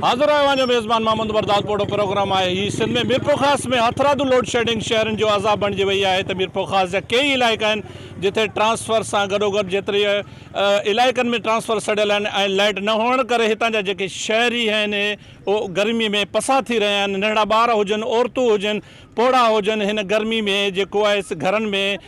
हाज़िर आयो जो मेज़बान मोहम्मद बरदात पोड़ो प्रोग्राम आहे ही सिंध में मीरपुर ख़ास में हथरादू लोड शेडिंग शहरनि जो अज़ाब बणिजी वई आहे त मीरपुर ख़ास जा कई इलाइक़ा आहिनि जिथे ट्रांसफर सां गॾोगॾु जेतिरी इलाइक़नि में ट्रांसफर सड़ियल आहिनि ऐं लाइट न हुअण करे हितां जा जेके शहरी आहिनि उहो गर्मी में पसा थी रहिया आहिनि। नंढड़ा ॿार हुजनि, औरतूं हुजनि, पोड़ा हुजनि, हिन गर्मी में जेको आहे घरनि में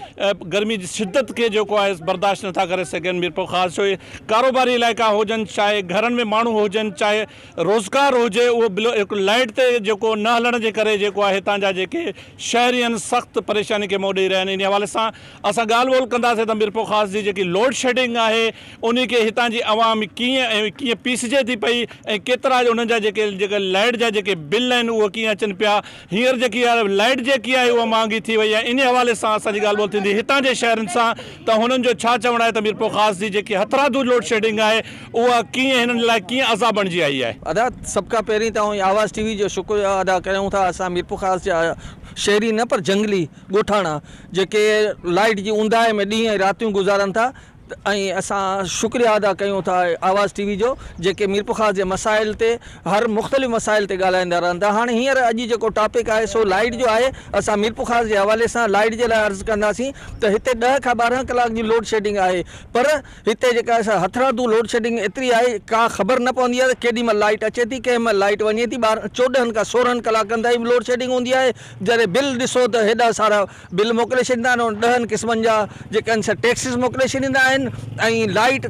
गर्मी जी शिदत खे जेको आहे बर्दाश्त नथा करे सघनि। मीरपुर ख़ासि छो कारोबारी इलाइक़ा हुजनि, चाहे घरनि में माण्हू हुजनि, चाहे रोज़गार हुजे, उहो हिकु लाइट ते जेको न हलण जे करे जेको आहे हितां जा जेके शहरी आहिनि सख़्तु परेशानी खे मोड़ ॾेई रहिया आहिनि। इन हवाले सां असां ॻाल्हि ॿोल कंदासीं त मीरपुर ख़ासि जी जेकी लोड शेडिंग आहे उन खे हितां जी आवाम कीअं पीसजे थी पई ऐं केतिरा उन्हनि जा जेके लाइट जा जेके बिल आहिनि उहे कीअं अचनि पिया। हींअर जेकी आहे लाइट जेकी आहे उहा महांगी थी वई आहे। इन हवाले सां असांजी ॻाल्हि ॿोल थींदी हितां जे शहरनि सां त हुननि जो छा चवणु आहे त मीरपुर ख़ासि जी जेकी हथरादू लोड शेडिंग आहे उहा कीअं हिननि लाइ कीअं अज़ाब बणिजी आई आहे। अदा सभ खां पहिरीं त आवाज़ टीवी जो शुक्रिया अदा कयूं था। असां मीरपुर ख़ासि जा शहरी न पर जंगली ॻोठाणा जेके लाइट जी ऊंदाहे में ॾींहं ऐं रातियूं गुज़ारनि था ऐं असां शुक्रिया अदा कयूं था आवाज़ टीवी जो जेके मीरपुर ख़ासि जे मसाइल ते हर मुख़्तलिफ़ मसाइल ते ॻाल्हाईंदा रहनि था। हाणे हींअर अॼु जेको टॉपिक आहे सो लाइट जो आहे। असां मीरपुर ख़ासि जे हवाले सां लाइट जे लाइ अर्ज़ु कंदासीं त हिते 10 खां 12 कलाक जी लोड शेडिंग आहे, पर हिते जेका असां हथरादू लोड शेडिंग एतिरी आहे का ख़बर न पवंदी आहे त केॾी महिल लाइट अचे थी, कंहिं महिल लाइट वञे थी। 14 खां 16 कलाकनि ताईं लोड शेडिंग हूंदी आहे। जॾहिं बिल ॾिसो त हेॾा सारा बिल मोकिले छॾींदा आहिनि। 10 क़िस्मनि जा जेके आहिनि टैक्सिस मोकिले छॾींदा आहिनि ऐं लाइट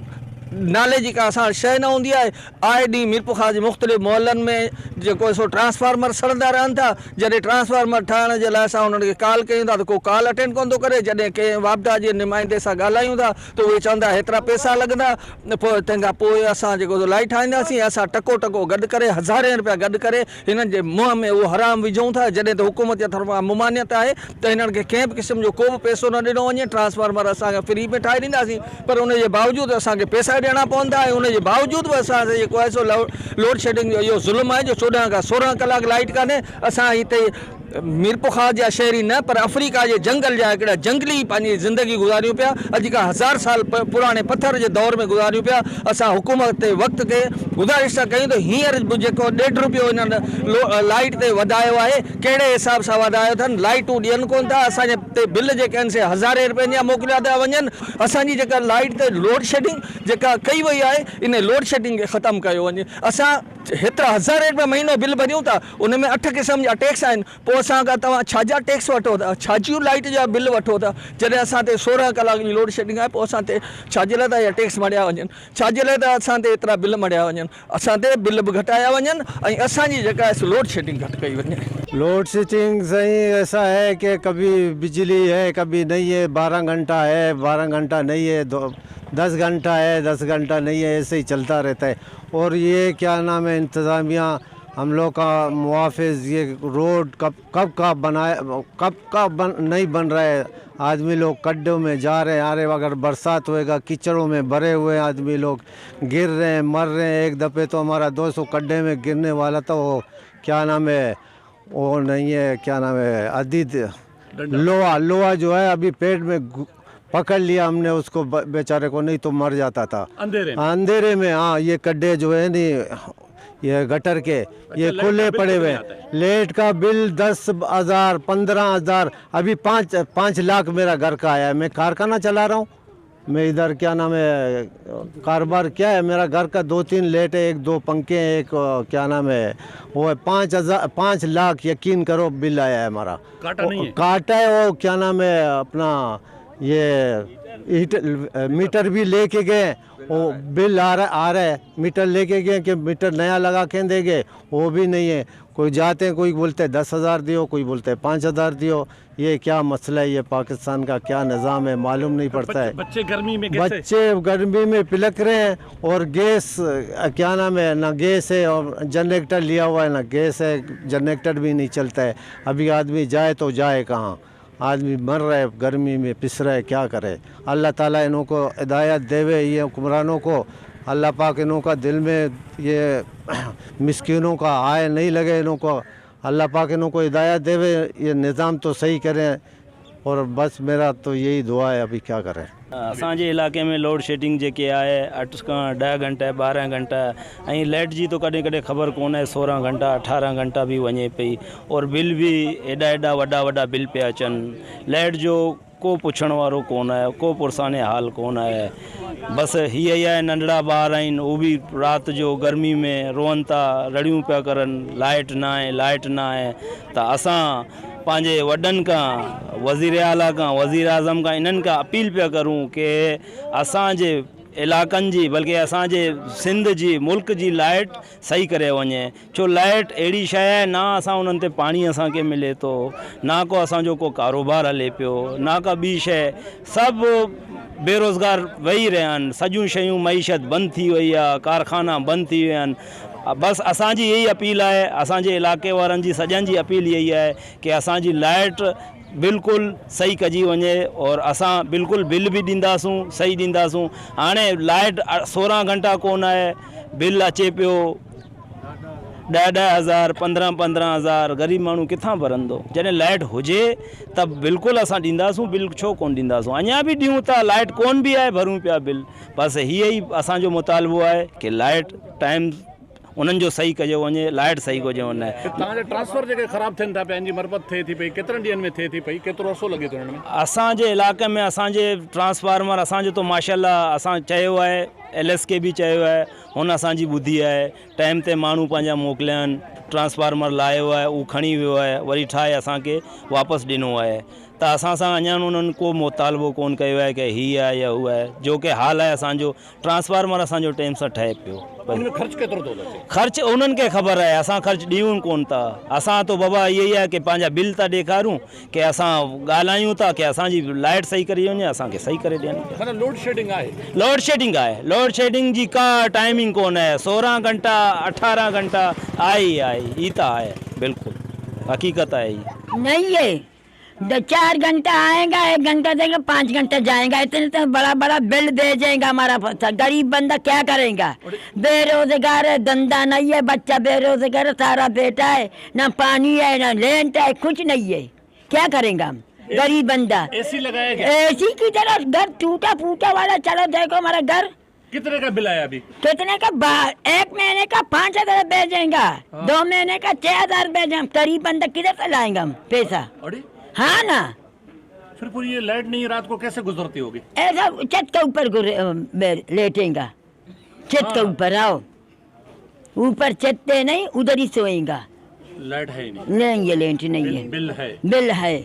नाले जी का असां शइ न हूंदी आहे। आए ॾींहुं मीरपुर ख़ासि जे मुख़्तलिफ़ मोहल्लनि में जेको सो ट्रांसफार्मर सड़ंदा रहनि था। जॾहिं ट्रांसफार्मर ठाहिण जे लाइ असां उन्हनि खे कॉल कयूं था त को कॉल अटेंड कोन थो करे। जॾहिं कंहिं वापदा जे नुमाइंदे सां ॻाल्हायूं था त उहे चवंदा हेतिरा पैसा लॻंदा, पोइ तंहिंखां पोइ असां जेको लाइट ठाहींदासीं। असां टको गॾु करे हज़ारे रुपया गॾु करे हिननि जे मुंहं में उहो हराम विझूं था। जॾहिं त हुकूमत जे तरफ़ां मुमानियत आहे त हिननि खे कंहिं बि क़िस्म जो को बि पैसो न ॾिनो वञे। ट्रांसफार्मर असांखे फ्री में ठाहे ॾींदासीं, पर उनजे बावजूदि असांखे पैसा ॾियणा पवंदा ऐं उनजे बावजूदि बि असां जेको आहे सो लोड शेडिंग जो इहो ज़ुल्म आहे जो 14 खां 16 कलाक लाइट कान्हे। असां हिते मीरपुर ख़ासि जा शहरी न पर अफ्रीका जे जंगल जा हिकिड़ा जंगली पंहिंजी ज़िंदगी गुज़ारियूं पिया। अॼु खां 1000 साल पुराणे पत्थर जे दौर में गुज़ारियूं पिया। असां हुकूमत ते वक़्त खे गुज़ारिश था कयूं त हींअर जेको 1.5 रुपयो हिननि लाइट ते वधायो आहे, कहिड़े हिसाब सां वधायो अथनि। लाइटूं ॾियनि कोन था। असांजे ते बिल जेके आहिनि से 1000 रुपयनि जा मोकिलिया था वञनि। असांजी जेका लाइट ते लोड शेडिंग जेका कई वई आहे इन लोड शेडिंग खे ख़तमु कयो वञे। असां हेतिरा 1000 रुपया महीनो बिल भरियूं था, उन में 8 क़िस्म जा टैक्स आहिनि। पोइ असां खां तव्हां छाजा टैक्स वठो था, छाजियूं लाइट जा बिल वठो था। जॾहिं असां ते 16 कलाक जी लोड शेडिंग आहे, पोइ असां ते छाजे लाइ था इहा टैक्स मड़िया वञनि, छाजे लाइ था असां ते एतिरा बिल मड़िया वञनि, असां ते बिल बि घटाया वञनि ऐं असांजी जेका आहे लोड शेडिंग घटि कई वञे। लोड शेडिंग सही ऐसा है कि कभी बिजली है कभी नहीं है, 12 घंटा है 12 घंटा नहीं है, 10 घंटा है 10 घंटा नहीं है, ऐसे ही चलता रहता है। और ये क्या नाम है इंतज़ामिया हम लोग का मुआफ़िज़ ये रोड कब का नहीं बन रहा है। आदमी लोग गड्ढों में जा रहे हैं, आ रहे। अगर बरसात होएगा कीचड़ों में भरे हुए आदमी लोग गिर रहे हैं, मर रहे हैं। एक दफ़े तो हमारा 200 गड्ढे में गिरने वाला था। वो क्या नाम है, वो नहीं है क्या नाम है, अदीद लोहा जो है अभी पेट में पकड़ लिया हमने उसको बेचारे को, नहीं तो मर जाता था अंधेरे में। हाँ, ये गड्ढे जो है नहीं ये गटर के ये खुले पड़े हुए। लेट का बिल 10,000 15,000 अभी 5 लाख मेरा घर का आया है। मैं कारखाना चला रहा हूँ, मैं इधर क्या नाम है कारोबार क्या है मेरा, घर का 2-3 लेट है, 1-2 पंखे हैं, एक क्या नाम है वो है 5 लाख यकीन करो बिल आया है हमारा। काटा है वो क्या नाम है अपना ये मीटर भी लेके गए, वो बिल आ रहा है। मीटर लेके गए कि मीटर नया लगा के देंगे, वो भी नहीं है। कोई जाते हैं, कोई बोलते हैं 10,000 दियो, कोई बोलते हैं 5,000 दियो। ये क्या मसला है, ये पाकिस्तान का क्या निज़ाम है मालूम नहीं पड़ता है। बच्चे गर्मी में पिलक रहे हैं। और गैस क्या नाम है, ना गैस है और जनरेटर लिया हुआ है, ना गैस है, जनरेटर भी नहीं चलता है। अभी आदमी जाए तो जाए कहाँ, आदमी मर रहा है गर्मी में, पिस रहा है, क्या करे। अल्लाह ताला इन्हों को हिदायत देवे, ये हुक्मरानों को अल्लाह पाक इन्हों का दिल में ये मिस्कीनों का आय नहीं लगे, इन्हों को अल्लाह पाक इन्हों को हिदायत देवे, ये निज़ाम तो सही करें। और बस मेरा तो यही दुआ है, अभी क्या करें। असांजे इलाके में लोड शेडिंग जेके आहे 8 खां 10 घंटा 12 घंटा ऐं लाइट जी तो कॾहिं कॾहिं ख़बर कोन आहे 16 घंटा 18 घंटा बि वञे पई और बिल बि एॾा वॾा बिल पिया अचनि। लाइट जो को पुछण वारो कोन आहे, को पुरसाने हाल कोन आहे। बसि हीअ ई आहे, नंढड़ा ॿार आहिनि उहे बि राति जो गर्मी में रोअनि था, रड़ियूं पिया करनि, लाइट न आहे। त असां पंहिंजे वॾनि खां, वज़ीर आला खां, वज़ीर आज़म खां, इन्हनि खां अपील पिया करूं कि असांजे इलाक़नि जी बल्कि असांजे सिंध जी मुल्क जी लाइट सही करे वञे। छो लाइट अहिड़ी शइ आहे, ना असां उन्हनि ते पाणी असांखे मिले थो, ना को असांजो को कारोबार हले पियो, ना का ॿी शइ। सभु बेरोज़गार वेही रहिया आहिनि, सॼियूं शयूं मईशत बंदि थी वई आहे, कारखाना बंदि थी विया आहिनि। बसि असांजी इहा ई अपील आहे, असांजे इलाइक़े वारनि जी सॼनि जी अपील इहा ई आहे कि असांजी लाइट बिल्कुलु सही कजी वञे और असां बिल्कुलु बिल बि ॾींदासूं, सही ॾींदासूं। हाणे लाइट 16 घंटा कोन आहे, बिल अचे पियो 10-10 हज़ार 15-15 हज़ार, ग़रीब माण्हू किथां भरंदो। जॾहिं लाइट हुजे त बिल्कुलु असां ॾींदासूं, बिल छो कोन ॾींदासूं। अञा बि ॾियूं था, लाइट कोन बि आहे, भरूं पिया बिल। बसि हीअ ई असांजो मुतालबो आहे कि लाइट टाइम उन्हनि जो सही कयो वञे, लाइट सही कजे वञे। तव्हांजे ट्रांसफर जेके ख़राबु थियनि था पिया, मरम्मत थिए थी पई, केतिरनि ॾींहंनि में थिए थी पई, केतिरो अर्सो लॻे थो हिन में? असांजे इलाइक़े में असांजे ट्रांसफार्मर असांजो तो माशाल्लाह असां चयो आहे, LSK बि चयो आहे, हुन असांजी ॿुधी आहे। टाइम ते माण्हू पंहिंजा मोकिलिया आहिनि, ट्रांसफार्मर लायो आहे, उहो खणी वियो आहे, वरी ठाहे असांखे वापसि ॾिनो आहे। त असां सां अञा उन्हनि को मुतालबो कोन कयो आहे कि हीअ आहे या हू आहे। जो कि हाल आहे, असांजो ट्रांसफार्मर असांजो टाइम सां ठहे पियो। ख़र्चु केतिरो थो अचे? ख़र्चु उन्हनि खे ख़बर आहे, असां ख़र्चु ॾियूं कोन था। असां तो बाबा इहो ई आहे कि पंहिंजा बिल था ॾेखारूं कि असां ॻाल्हायूं था कि असांजी लाइट सही करे वञे, असांखे सही करे ॾियनि। लोड शेडिंग आहे? लोड शेडिंग जी का टाइमिंग कोन आहे। 16 घंटा 18 घंटा आहे ई त आहे, बिल्कुल हकीकत है ये। नहीं है 4 घंटा आएगा, 1 घंटा देगा, 5 घंटा जाएगा, इतने तो बड़ा बड़ा बिल दे जाएगा हमारा। गरीब बंदा क्या करेगा? बेरोजगार है, धंधा नहीं है, बच्चा बेरोजगार, सारा बेटा है, ना पानी है, ना लेंट है, कुछ नहीं है, क्या करेगा गरीब बंदा? AC लगाया गया? AC की तरह घर टूटा फूटा वाला चलो देखो हमारा घर। कितने का बिल आया अभी? कितने का? 1 महीने का 5,000 भेजेगा, 2 महीने का 6,000 भेजेगा। गरीब बंदा किधर से लाएंगे हम पैसा? हाँ ना, फिर पूरी ये लाइट नहीं रात को कैसे गुजरती होगी? ऐसा छत के ऊपर लेटेगा, छत के ऊपर आओ, ऊपर छत पे नहीं, उधर ही सोएगा। लाइट है ही नहीं? नहीं, ये लेंट नहीं है, बिल है।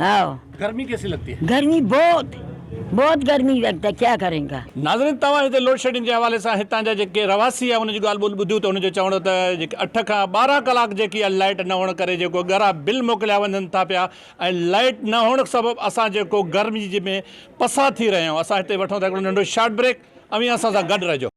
आओ। गर्मी कैसी लगती है? गर्मी बहुत गर्मी लगता है, क्या करेंगा? नाज़रीन, तव्हां हिते लोड शेडिंग जे हवाले सां हितां जा जेके रवासी आहे उनजी ॻाल्हि ॿुधियूं त उनजो चवणो त जेके 8 खां 12 कलाक जेकी आहे लाइट न हुअण करे जेको ॻरा बिल मोकिलिया वञनि था पिया ऐं लाइट न हुअण सबबु असां जेको गर्मी में पसा थी रहिया आहियूं। असां हिते वठूं था हिकिड़ो नंढो शॉर्ट ब्रेक। अमी असां सां गॾु रहिजो।